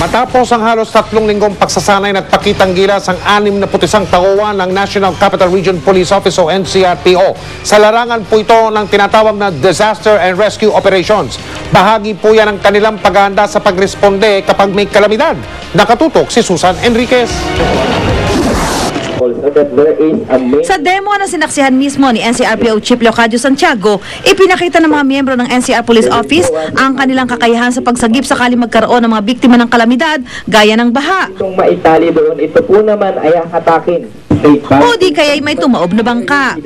Matapos ang halos 3 linggong pagsasanay at pakitang gilas ang 61 tauhan ng National Capital Region Police Office o NCRPO. Sa larangan po ito ng tinatawag na Disaster and Rescue Operations. Bahagi po yan ng kanilang paghahanda sa pagresponde kapag may kalamidad. Nakatutok si Susan Enriquez. Sa demo na sinaksihan mismo ni NCRPO Chief Leocadio Santiago, ipinakita ng mga miyembro ng NCR Police Office ang kanilang kakayahan sa pagsagip sakali magkaroon ng mga biktima ng kalamidad gaya ng baha. Itong maitali doon, ito po naman ay hatakin. O di kaya'y may tumaob na bangka.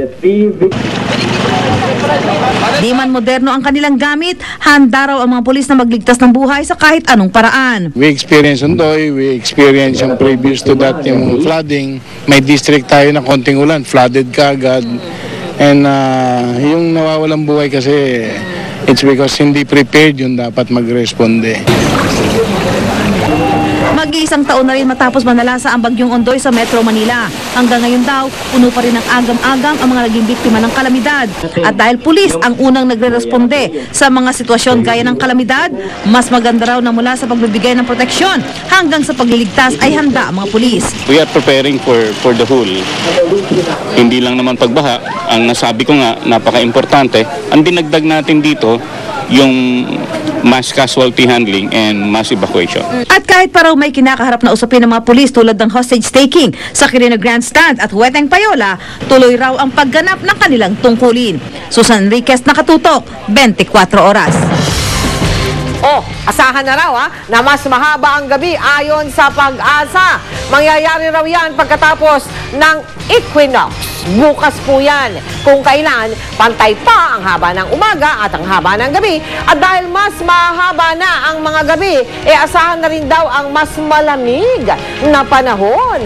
Di man moderno ang kanilang gamit, handa raw ang mga pulis na magligtas ng buhay sa kahit anong paraan. We experience Ondoy, we experience yung previous to that yung flooding. May district tayo na konting ulan, flooded ka agad. And yung nawawalang buhay kasi, it's because hindi prepared yung dapat magresponde. Mag-iisang taon na rin matapos manalasa ang bagyong Ondoy sa Metro Manila. Hanggang ngayon daw, puno pa rin ng agam-agam ang mga naging biktima ng kalamidad. At dahil pulis ang unang nagre-responde sa mga sitwasyon gaya ng kalamidad, mas maganda raw na mula sa pagbibigay ng proteksyon hanggang sa pagliligtas ay handa ang mga pulis. We are preparing for the whole. Hindi lang naman pagbaha. Ang nasabi ko nga, napaka-importante. Ang dinagdag natin dito, yung mass casualty handling and mass evacuation. At kahit pa raw may kinakaharap na usapin ng mga pulis tulad ng hostage taking sa Quirino Grandstand at Hueteng Payola, tuloy raw ang pagganap ng kanilang tungkulin. Susan Enriquez, Nakatutok, 24 Oras. Asahan na raw na mas mahaba ang gabi ayon sa Pag-asa. Mangyayari raw yan pagkatapos ng equinox. Bukas po yan. Kung kailan, pantay pa ang haba ng umaga at ang haba ng gabi. At dahil mas mahaba na ang mga gabi, asahan na rin daw ang mas malamig na panahon.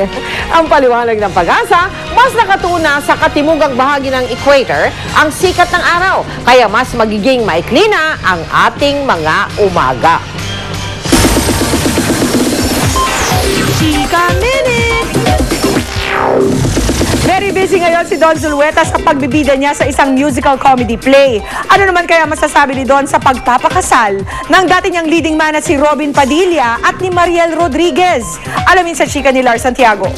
Ang paliwanag ng Pag-asa, mas nakatuna sa katimugang bahagi ng equator ang sikat ng araw. Kaya mas magiging maikli na ang ating mga umaga. Chika Minute! Very busy ngayon si Don Zulueta sa pagbibida niya sa isang musical comedy play. Ano naman kaya masasabi ni Don sa pagpapakasal ng dati niyang leading man na si Robin Padilla at ni Mariel Rodriguez? Alamin sa chika ni Lars Santiago.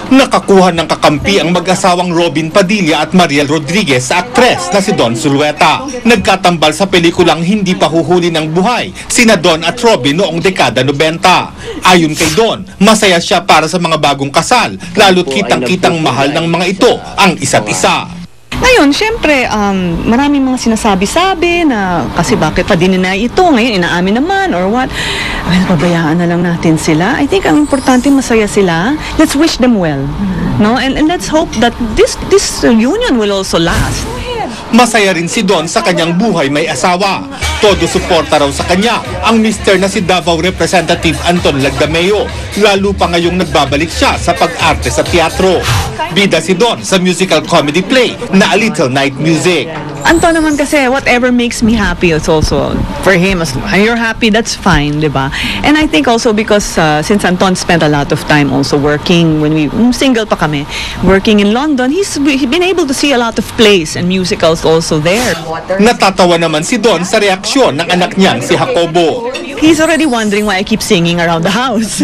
Nakakuha ng kakampi ang mag-asawang Robin Padilla at Mariel Rodriguez sa aktres na si Don Zulueta. Nagkatambal sa pelikulang Hindi Pa Huhuli ng Buhay, sina Don at Robin noong dekada 90. Ayon kay Don, masaya siya para sa mga bagong kasal, lalo't kitang-kitang mahal ng mga ito ang isa't isa. Ngayon, syempre, maraming mga sinasabi-sabi na kasi bakit pa din na ito, ngayon inaamin naman or what. Well, pabayaan na lang natin sila. I think ang importante masaya sila. Let's wish them well. No? And let's hope that this union will also last. Masaya rin si Don sa kanyang buhay may asawa. Todo suporta raw sa kanya ang mister na si Davao Representative Anton Lagdameo, lalo pa ngayong nagbabalik siya sa pag-arte sa teatro. Bida si Don sa musical comedy play na A Little Night Music. Anton naman kasi, whatever makes me happy, it's also for him. As you're happy, that's fine, di ba? And I think also because since Anton spent a lot of time also working, when we single pa kami, working in London, he's been able to see a lot of plays and musicals also there. Natatawa naman si Don sa reaksyon ng anak niyang si Jacobo. He's already wondering why I keep singing around the house.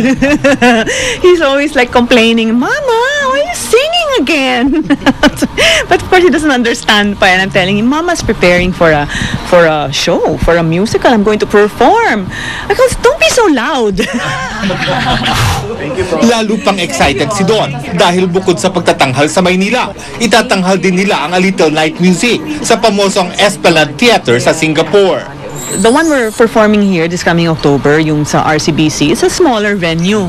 He's always like complaining, Mama, why are you singing again? But of course, he doesn't understand pa, and I'm telling him, Mama's preparing for a show, for a musical. I'm going to perform. I go, don't be so loud. Lalo pang excited si Don dahil bukod sa pagtatanghal sa Maynila, itatanghal din nila ang A Little Night Music sa pamosong Esplanade Theater sa Singapore. The one we're performing here this coming October, yung sa RCBC, is a smaller venue.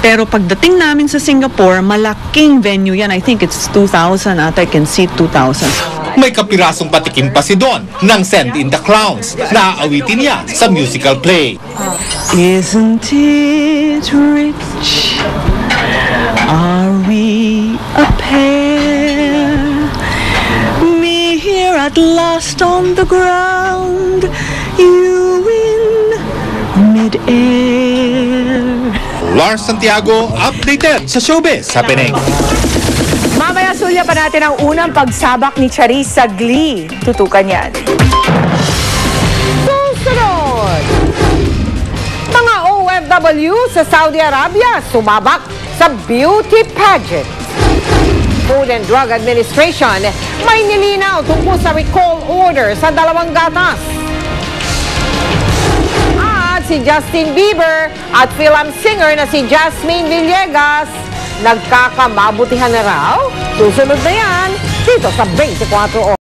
Pero pagdating namin sa Singapore, malaking venue yan. I think it's 2,000 at I can see 2,000. May kapirasong patikim pa si Don ng Send in the Clowns na aawitin niya sa musical play. Isn't it rich? Are we a pair? Me here at last on the ground, you in mid-air. Lars Santiago, updated sa Showbiz Happening. Mamaya sulya pa natin ang unang pagsabak ni Charis sa Glee. Tutukan yan. Susunod! OFW sa Saudi Arabia sumabak sa beauty pageant. Food and Drug Administration may nilinaw tungkol sa recall order sa 2 gatas. At si Justin Bieber at film singer na si Jasmine Villegas nagkakamabutihan na raw. Susunod na yan dito sa 24 Oras.